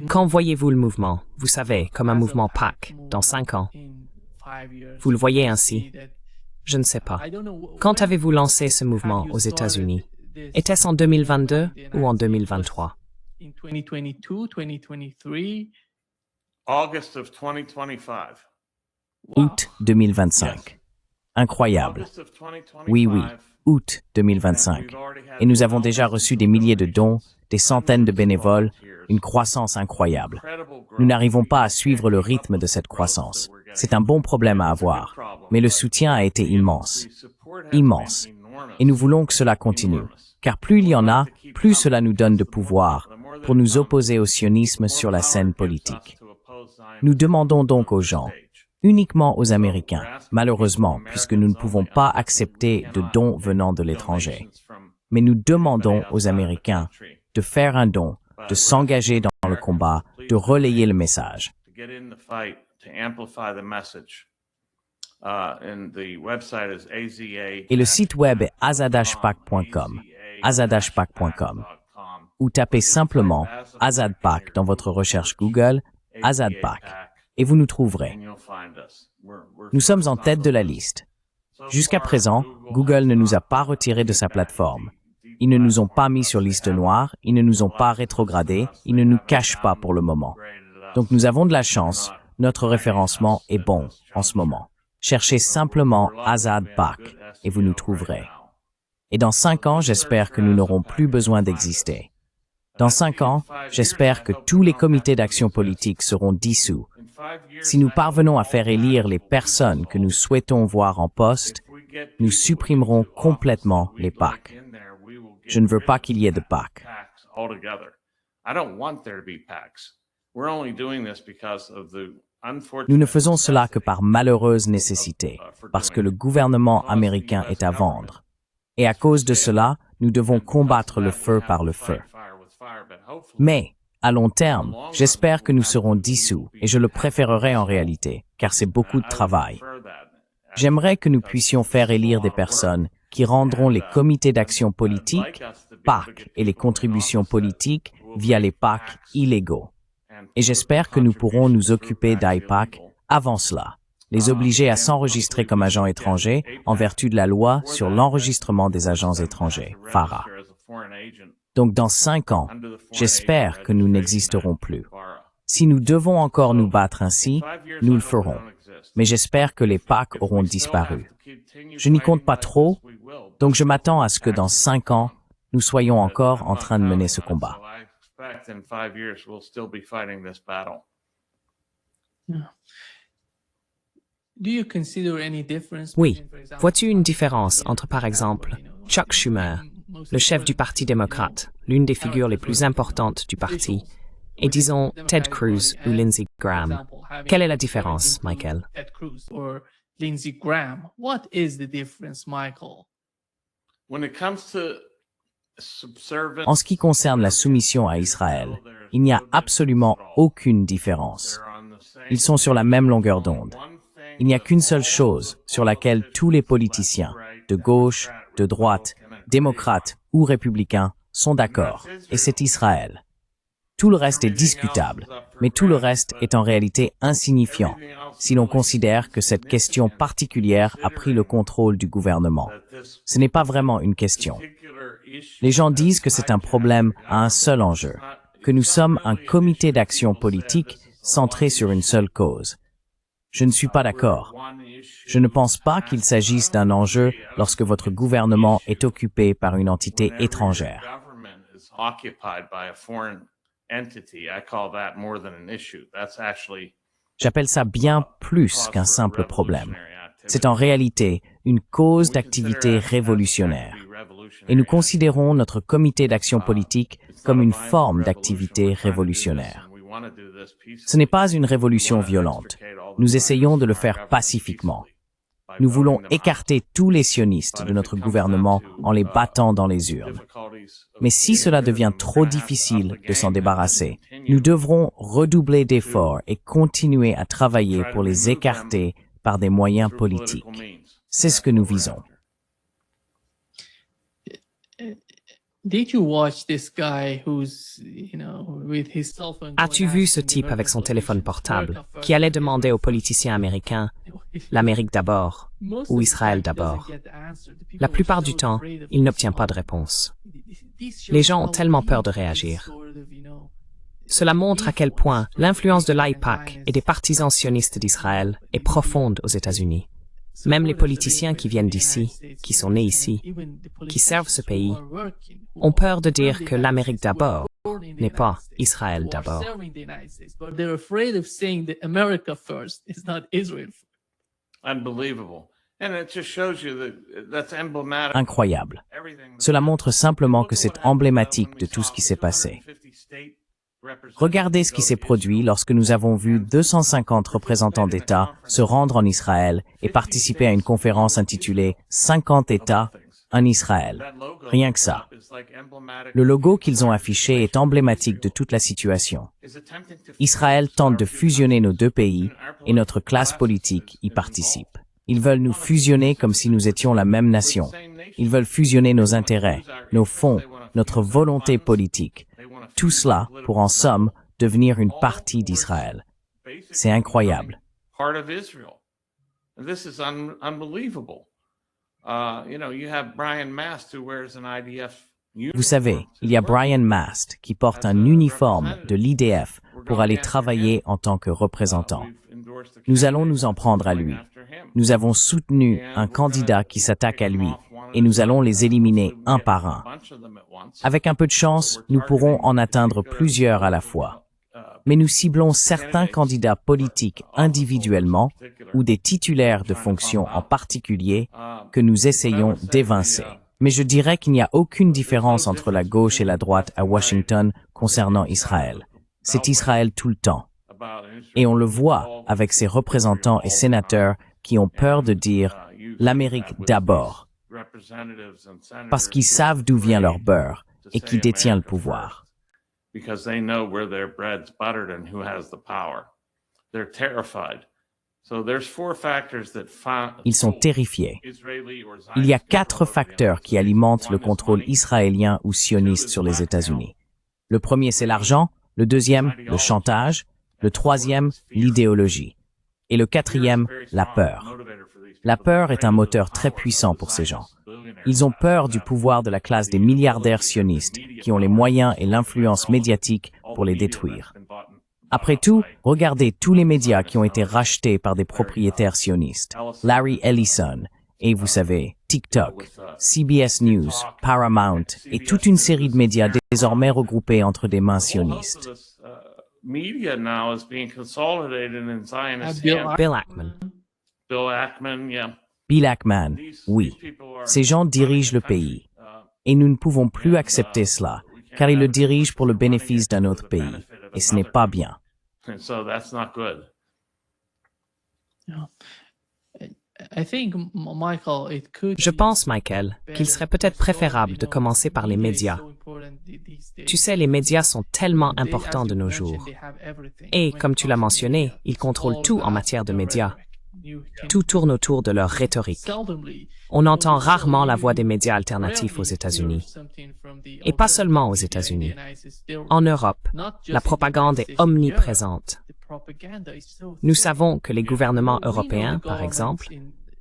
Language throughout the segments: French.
Quand voyez-vous le mouvement? Vous savez, comme un mouvement PAC, dans 5 ans. Vous le voyez ainsi? Je ne sais pas. Quand avez-vous lancé ce mouvement aux États-Unis? Était-ce en 2022 ou en 2023? August of 2025. Août 2025. Incroyable. Oui, oui, août 2025. Et nous avons déjà reçu des milliers de dons, des centaines de bénévoles, une croissance incroyable. Nous n'arrivons pas à suivre le rythme de cette croissance. C'est un bon problème à avoir, mais le soutien a été immense. Immense. Et nous voulons que cela continue, car plus il y en a, plus cela nous donne de pouvoir pour nous opposer au sionisme sur la scène politique. Nous demandons donc aux gens, uniquement aux Américains, malheureusement, puisque nous ne pouvons pas accepter de dons venant de l'étranger. Mais nous demandons aux Américains de faire un don, de s'engager dans le combat, de relayer le message. Et le site web est azadashpac.com, azadashpac.com, ou tapez simplement AzadPAC dans votre recherche Google, AzadPAC, et vous nous trouverez. Nous sommes en tête de la liste. Jusqu'à présent, Google ne nous a pas retirés de sa plateforme. Ils ne nous ont pas mis sur liste noire, ils ne nous ont pas rétrogradés, ils ne nous cachent pas pour le moment. Donc nous avons de la chance, notre référencement est bon en ce moment. Cherchez simplement AzadPAC et vous nous trouverez. Et dans 5 ans, j'espère que nous n'aurons plus besoin d'exister. Dans 5 ans, j'espère que tous les comités d'action politique seront dissous. Si nous parvenons à faire élire les personnes que nous souhaitons voir en poste, nous supprimerons complètement les PAC. Je ne veux pas qu'il y ait de PAC. Nous ne faisons cela que par malheureuse nécessité, parce que le gouvernement américain est à vendre. Et à cause de cela, nous devons combattre le feu par le feu. Mais, à long terme, j'espère que nous serons dissous, et je le préférerais en réalité, car c'est beaucoup de travail. J'aimerais que nous puissions faire élire des personnes qui rendront les comités d'action politique, PAC, et les contributions politiques via les PAC illégaux. Et j'espère que nous pourrons nous occuper d'IPAC avant cela, les obliger à s'enregistrer comme agents étrangers en vertu de la loi sur l'enregistrement des agents étrangers, FARA. Donc dans 5 ans, j'espère que nous n'existerons plus. Si nous devons encore nous battre ainsi, nous le ferons. Mais j'espère que les PAC auront disparu. Je n'y compte pas trop, donc je m'attends à ce que dans 5 ans, nous soyons encore en train de mener ce combat. Oui. Vois-tu une différence entre, par exemple, Chuck Schumer, le chef du Parti démocrate, l'une des figures les plus importantes du parti, et disons Ted Cruz ou Lindsey Graham? Quelle est la différence, Michael? En ce qui concerne la soumission à Israël, il n'y a absolument aucune différence. Ils sont sur la même longueur d'onde. Il n'y a qu'une seule chose sur laquelle tous les politiciens, de gauche, de droite, démocrates ou républicains, sont d'accord, et c'est Israël. Tout le reste est discutable, mais tout le reste est en réalité insignifiant, si l'on considère que cette question particulière a pris le contrôle du gouvernement. Ce n'est pas vraiment une question. Les gens disent que c'est un problème à un seul enjeu, que nous sommes un comité d'action politique centré sur une seule cause. Je ne suis pas d'accord. Je ne pense pas qu'il s'agisse d'un enjeu lorsque votre gouvernement est occupé par une entité étrangère. J'appelle ça bien plus qu'un simple problème. C'est en réalité une cause d'activité révolutionnaire. Et nous considérons notre comité d'action politique comme une forme d'activité révolutionnaire. Ce n'est pas une révolution violente. Nous essayons de le faire pacifiquement. Nous voulons écarter tous les sionistes de notre gouvernement en les battant dans les urnes. Mais si cela devient trop difficile de s'en débarrasser, nous devrons redoubler d'efforts et continuer à travailler pour les écarter par des moyens politiques. C'est ce que nous visons. As-tu vu ce type avec son téléphone portable qui allait demander aux politiciens américains l'Amérique d'abord ou Israël d'abord? La plupart du temps, il n'obtient pas de réponse. Les gens ont tellement peur de réagir. Cela montre à quel point l'influence de l'AIPAC et des partisans sionistes d'Israël est profonde aux États-Unis. Même les politiciens qui viennent d'ici, qui sont nés ici, qui servent ce pays, ont peur de dire que l'Amérique d'abord n'est pas Israël d'abord. Incroyable. Cela montre simplement que c'est emblématique de tout ce qui s'est passé. Regardez ce qui s'est produit lorsque nous avons vu 250 représentants d'États se rendre en Israël et participer à une conférence intitulée « 50 États en Israël ». Rien que ça. Le logo qu'ils ont affiché est emblématique de toute la situation. Israël tente de fusionner nos deux pays et notre classe politique y participe. Ils veulent nous fusionner comme si nous étions la même nation. Ils veulent fusionner nos intérêts, nos fonds, notre volonté politique. Tout cela pour, en somme, devenir une partie d'Israël. C'est incroyable. Vous savez, il y a Brian Mast qui porte un uniforme de l'IDF pour aller travailler en tant que représentant. Nous allons nous en prendre à lui. Nous avons soutenu un candidat qui s'attaque à lui et nous allons les éliminer un par un. Avec un peu de chance, nous pourrons en atteindre plusieurs à la fois. Mais nous ciblons certains candidats politiques individuellement ou des titulaires de fonctions en particulier que nous essayons d'évincer. Mais je dirais qu'il n'y a aucune différence entre la gauche et la droite à Washington concernant Israël. C'est Israël tout le temps. Et on le voit avec ses représentants et sénateurs qui ont peur de dire « l'Amérique d'abord », parce qu'ils savent d'où vient leur beurre et qui détient le pouvoir. Ils sont terrifiés. Il y a 4 facteurs qui alimentent le contrôle israélien ou sioniste sur les États-Unis. Le premier, c'est l'argent. Le deuxième, le chantage. Le troisième, l'idéologie. Et le quatrième, la peur. La peur est un moteur très puissant pour ces gens. Ils ont peur du pouvoir de la classe des milliardaires sionistes qui ont les moyens et l'influence médiatique pour les détruire. Après tout, regardez tous les médias qui ont été rachetés par des propriétaires sionistes. Larry Ellison, et vous savez, TikTok, CBS News, Paramount et toute une série de médias désormais regroupés entre des mains sionistes. Bill Ackman. Bill Ackman, oui. Ces gens dirigent le pays. Et nous ne pouvons plus accepter cela, car ils le dirigent pour le bénéfice d'un autre pays. Et ce n'est pas bien. Je pense, Michael, qu'il serait peut-être préférable de commencer par les médias. Tu sais, les médias sont tellement importants de nos jours. Et, comme tu l'as mentionné, ils contrôlent tout en matière de médias. Tout tourne autour de leur rhétorique. On entend rarement la voix des médias alternatifs aux États-Unis. Et pas seulement aux États-Unis. En Europe, la propagande est omniprésente. Nous savons que les gouvernements européens, par exemple,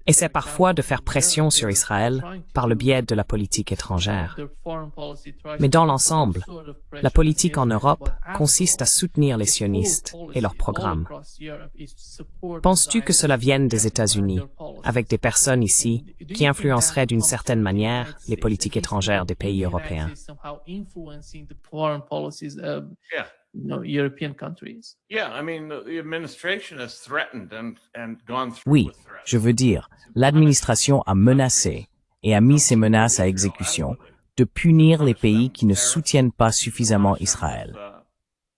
essaient parfois de faire pression sur Israël par le biais de la politique étrangère. Mais dans l'ensemble, la politique en Europe consiste à soutenir les sionistes et leurs programmes. Penses-tu que cela vienne des États-Unis, avec des personnes ici qui influenceraient d'une certaine manière les politiques étrangères des pays européens? Oui, je veux dire, l'administration a menacé et a mis ces menaces à exécution de punir les pays qui ne soutiennent pas suffisamment Israël,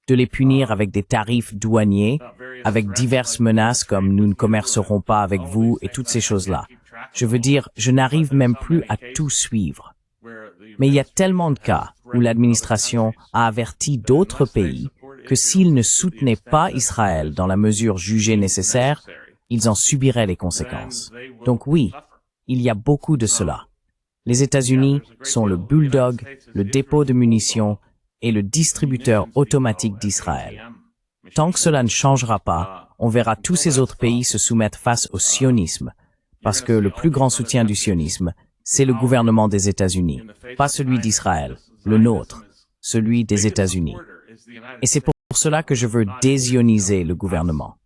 de les punir avec des tarifs douaniers, avec diverses menaces comme « nous ne commercerons pas avec vous » et toutes ces choses-là. Je veux dire, je n'arrive même plus à tout suivre. Mais il y a tellement de cas où l'administration a averti d'autres pays que s'ils ne soutenaient pas Israël dans la mesure jugée nécessaire, ils en subiraient les conséquences. Donc oui, il y a beaucoup de cela. Les États-Unis sont le bulldog, le dépôt de munitions et le distributeur automatique d'Israël. Tant que cela ne changera pas, on verra tous ces autres pays se soumettre face au sionisme, parce que le plus grand soutien du sionisme, c'est le gouvernement des États-Unis, pas celui d'Israël, le nôtre, celui des États-Unis. Et c'est pour cela que je veux désioniser le gouvernement.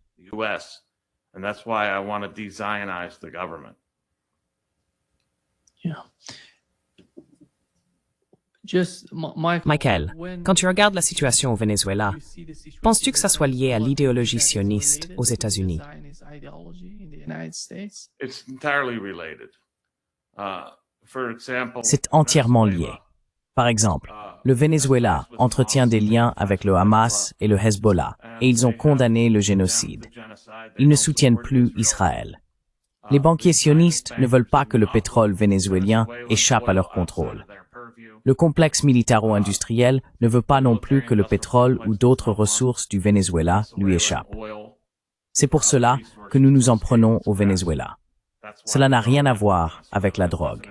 And that's why I want to de-Zionize the government. Yeah. Michael, quand tu regardes la situation au Venezuela, penses-tu que ça soit lié à l'idéologie sioniste aux États-Unis? It's entirely related. C'est entièrement lié. Par exemple, le Venezuela entretient des liens avec le Hamas et le Hezbollah, et ils ont condamné le génocide. Ils ne soutiennent plus Israël. Les banquiers sionistes ne veulent pas que le pétrole vénézuélien échappe à leur contrôle. Le complexe militaro-industriel ne veut pas non plus que le pétrole ou d'autres ressources du Venezuela lui échappent. C'est pour cela que nous nous en prenons au Venezuela. Cela n'a rien à voir avec la drogue.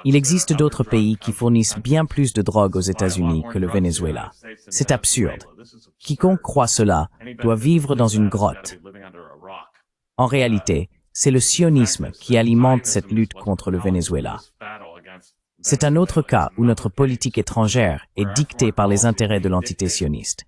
Il existe d'autres pays qui fournissent bien plus de drogue aux États-Unis que le Venezuela. C'est absurde. Quiconque croit cela doit vivre dans une grotte. En réalité, c'est le sionisme qui alimente cette lutte contre le Venezuela. C'est un autre cas où notre politique étrangère est dictée par les intérêts de l'entité sioniste.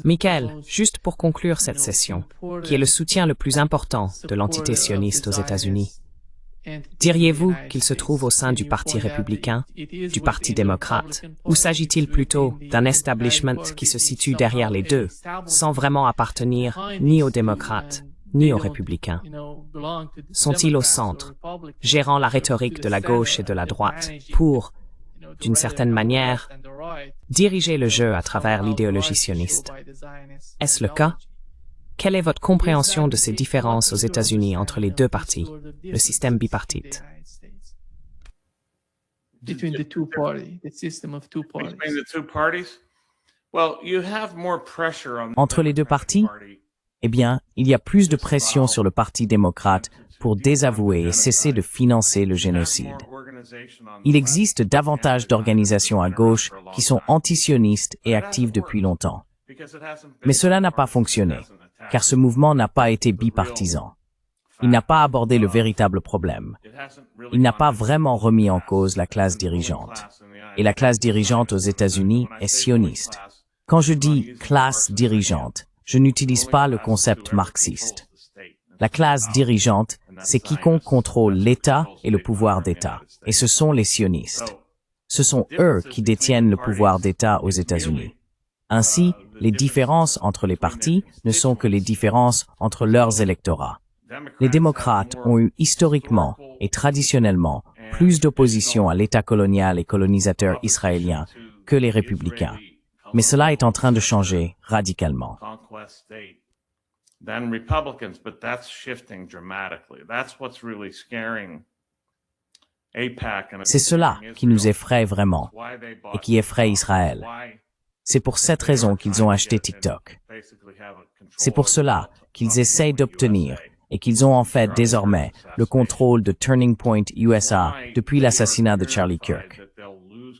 Michael, juste pour conclure cette session, qui est le soutien le plus important de l'entité sioniste aux États-Unis, diriez-vous qu'il se trouve au sein du Parti républicain, du Parti démocrate, ou s'agit-il plutôt d'un establishment qui se situe derrière les deux, sans vraiment appartenir ni aux démocrates, ni aux républicains? Sont-ils au centre, gérant la rhétorique de la gauche et de la droite pour, d'une certaine manière, diriger le jeu à travers l'idéologie sioniste? Est-ce le cas? Quelle est votre compréhension de ces différences aux États-Unis entre les deux partis, le système bipartite? Entre les deux partis, eh bien, il y a plus de pression sur le Parti démocrate pour désavouer et cesser de financer le génocide. Il existe davantage d'organisations à gauche qui sont antisionistes et actives depuis longtemps. Mais cela n'a pas fonctionné, car ce mouvement n'a pas été bipartisan. Il n'a pas abordé le véritable problème. Il n'a pas vraiment remis en cause la classe dirigeante. Et la classe dirigeante aux États-Unis est sioniste. Quand je dis classe dirigeante, je n'utilise pas le concept marxiste. La classe dirigeante, c'est quiconque contrôle l'État et le pouvoir d'État. Et ce sont les sionistes. Ce sont eux qui détiennent le pouvoir d'État aux États-Unis. Ainsi, les différences entre les partis ne sont que les différences entre leurs électorats. Les démocrates ont eu historiquement et traditionnellement plus d'opposition à l'État colonial et colonisateur israélien que les républicains. Mais cela est en train de changer radicalement. C'est cela qui nous effraie vraiment et qui effraie Israël. C'est pour cette raison qu'ils ont acheté TikTok. C'est pour cela qu'ils essayent d'obtenir et qu'ils ont en fait désormais le contrôle de Turning Point USA depuis l'assassinat de Charlie Kirk.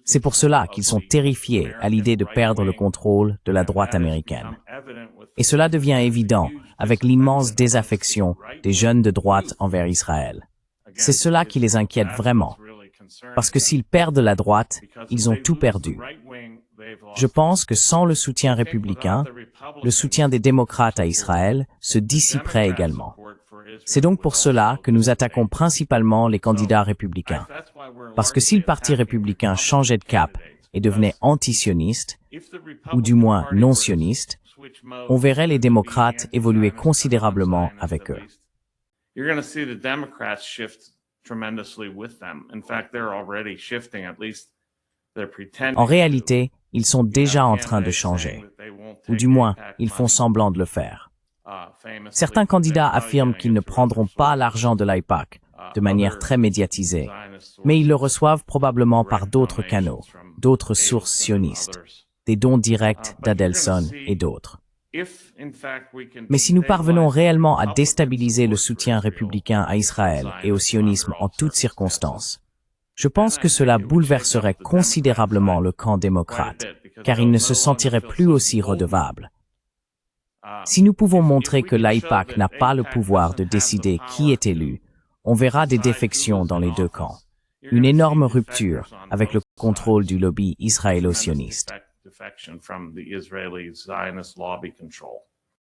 C'est pour cela qu'ils sont terrifiés à l'idée de perdre le contrôle de la droite américaine. Et cela devient évident avec l'immense désaffection des jeunes de droite envers Israël. C'est cela qui les inquiète vraiment. Parce que s'ils perdent la droite, ils ont tout perdu. Je pense que sans le soutien républicain, le soutien des démocrates à Israël se dissiperait également. C'est donc pour cela que nous attaquons principalement les candidats républicains. Parce que si le Parti républicain changeait de cap et devenait anti-sioniste, ou du moins non-sioniste, on verrait les démocrates évoluer considérablement avec eux. En réalité, ils sont déjà en train de changer, ou du moins, ils font semblant de le faire. Certains candidats affirment qu'ils ne prendront pas l'argent de l'AIPAC, de manière très médiatisée, mais ils le reçoivent probablement par d'autres canaux, d'autres sources sionistes, des dons directs d'Adelson et d'autres. Mais si nous parvenons réellement à déstabiliser le soutien républicain à Israël et au sionisme en toutes circonstances, je pense que cela bouleverserait considérablement le camp démocrate, car il ne se sentirait plus aussi redevable. Si nous pouvons montrer que l'AIPAC n'a pas le pouvoir de décider qui est élu, on verra des défections dans les deux camps, une énorme rupture avec le contrôle du lobby israélo-sioniste. Defection from the Israeli Zionist lobby control.